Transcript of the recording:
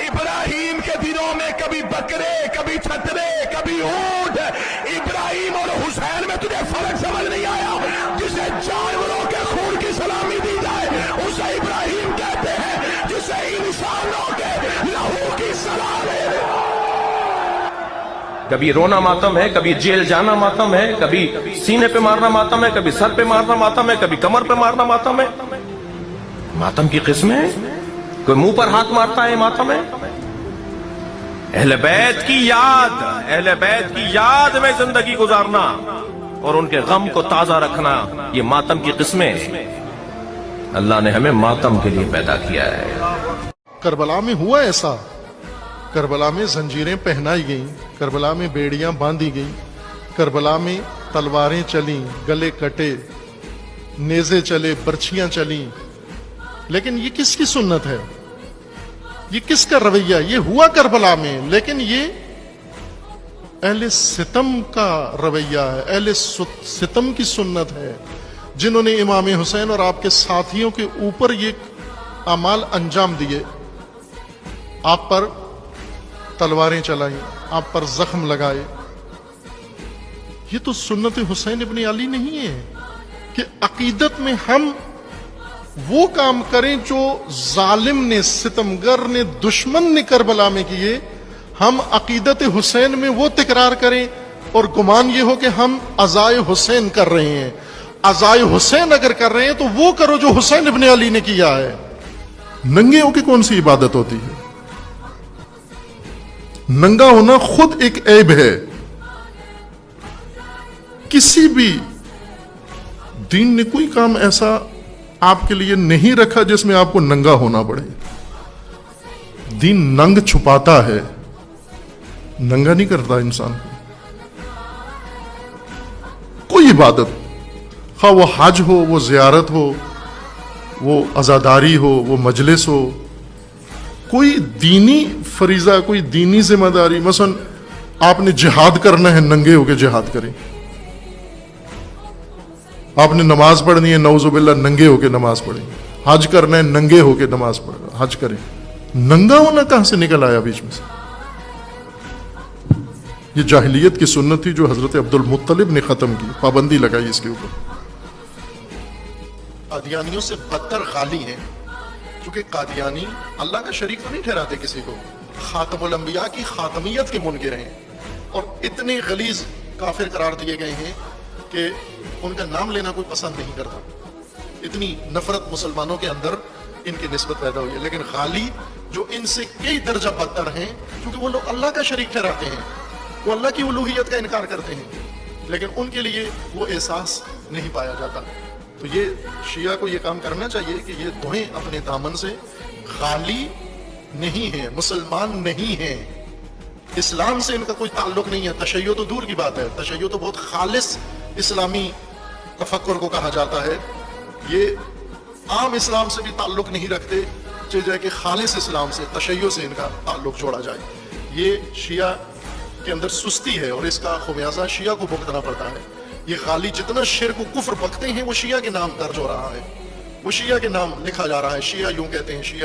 ابراہیم کے دنوں میں کبھی بکرے، کبھی چھترے، کبھی اونٹ. ابراہیم اور حسین میں تجھے فرق سمجھ نہیں آیا؟ جسے جانوروں کے خون کی سلامی دی جائے اسے ابراہیم کہتے ہیں، جسے انسانوں کے لہو کی سلامی. کبھی رونا ماتم ہے، کبھی جیل جانا ماتم ہے، کبھی سینے پہ مارنا ماتم ہے، کبھی سر پہ مارنا ماتم ہے، کبھی کمر پہ مارنا ماتم ہے. ماتم کی قسمیں، کوئی منہ پر ہاتھ مارتا ہے ماتم ہے. اہل بیت کی یاد، اہل بیت کی یاد میں زندگی گزارنا اور ان کے غم کو تازہ رکھنا، یہ ماتم کی قسمیں. اللہ نے ہمیں ماتم کے لیے پیدا کیا ہے. کربلا میں ہوا ایسا، کربلا میں زنجیریں پہنائی گئیں، کربلا میں بیڑیاں باندھی گئیں، کربلا میں تلواریں چلیں، گلے کٹے، نیزے چلے، برچھیاں چلیں. لیکن یہ کس کی سنت ہے؟ یہ کس کا رویہ؟ یہ ہوا کربلا میں، لیکن یہ اہل ستم کا رویہ ہے، اہل ستم کی سنت ہے، جنہوں نے امام حسین اور آپ کے ساتھیوں کے اوپر یہ اعمال انجام دیے. آپ پر تلواریں چلائیں، آپ پر زخم لگائے. یہ تو سنت حسین ابن علی نہیں ہے کہ عقیدت میں ہم وہ کام کریں جو ظالم نے، ستمگر نے، دشمن نے کربلا میں کیے. ہم عقیدت حسین میں وہ تکرار کریں اور گمان یہ ہو کہ ہم عزائے حسین کر رہے ہیں. عزائے حسین اگر کر رہے ہیں تو وہ کرو جو حسین ابن علی نے کیا ہے. ننگے ہو کے کون سی عبادت ہوتی ہے؟ ننگا ہونا خود ایک عیب ہے. کسی بھی دین نے کوئی کام ایسا آپ کے لیے نہیں رکھا جس میں آپ کو ننگا ہونا پڑے. دین ننگ چھپاتا ہے، ننگا نہیں کرتا انسان کو. کوئی عبادت، خواہ وہ حج ہو، وہ زیارت ہو، وہ عزاداری ہو، وہ مجلس ہو، کوئی دینی فریضہ، کوئی دینی ذمہ داری، مثلا آپ نے جہاد کرنا ہے، ننگے ہو کے جہاد کریں. آپ نے نماز پڑھنی ہے، نعوذ باللہ ننگے ہو کے نماز پڑھیں. حج کرنا ہے، ننگے ہو کے نماز پڑھ حج کریں. ننگا ہونا کہاں سے نکل آیا بیچ میں سے؟ یہ جاہلیت کی سنت تھی جو حضرت عبد المطلب نے ختم کی، پابندی لگائی اس کے اوپر. قادیانیوں سے بدتر غالی ہیں، کیونکہ قادیانی اللہ کا شریک تو نہیں ٹھہراتے کسی کو، خاتم الانبیاء کی خاتمیت کے منکر ہیں، اور اتنے غلیظ کافر قرار دیے گئے ہیں کہ ان کا نام لینا کوئی پسند نہیں کرتا. اتنی نفرت مسلمانوں کے اندر ان کی نسبت پیدا ہوئی ہے. لیکن غالی جو ان سے کئی درجہ بدتر ہیں، کیونکہ وہ لوگ اللہ کا شریک ٹھہراتے ہیں، وہ اللہ کی الوہیت کا انکار کرتے ہیں، لیکن ان کے لیے وہ احساس نہیں پایا جاتا. تو یہ شیعہ کو یہ کام کرنا چاہیے کہ یہ دھوئیں اپنے دامن سے. غالی نہیں ہیں، مسلمان نہیں ہیں، اسلام سے ان کا کوئی تعلق نہیں ہے. تشیع تو دور کی بات ہے، تشیع تو بہت خالص اسلامی تفکر کو کہا جاتا ہے. یہ عام اسلام سے بھی تعلق نہیں رکھتے، چاہے جائے کہ خالص اسلام سے، تشیع سے ان کا تعلق جوڑا جائے. یہ شیعہ کے اندر سستی ہے اور اس کا خمیازہ شیعہ کو بھگتنا پڑتا ہے. یہ غالی جتنا شرک و کفر بکتے ہیں وہ شیعہ کے نام درج ہو رہا ہے، وہ شیعہ کے نام لکھا جا رہا ہے. شیعہ یوں کہتے ہیں، شیعہ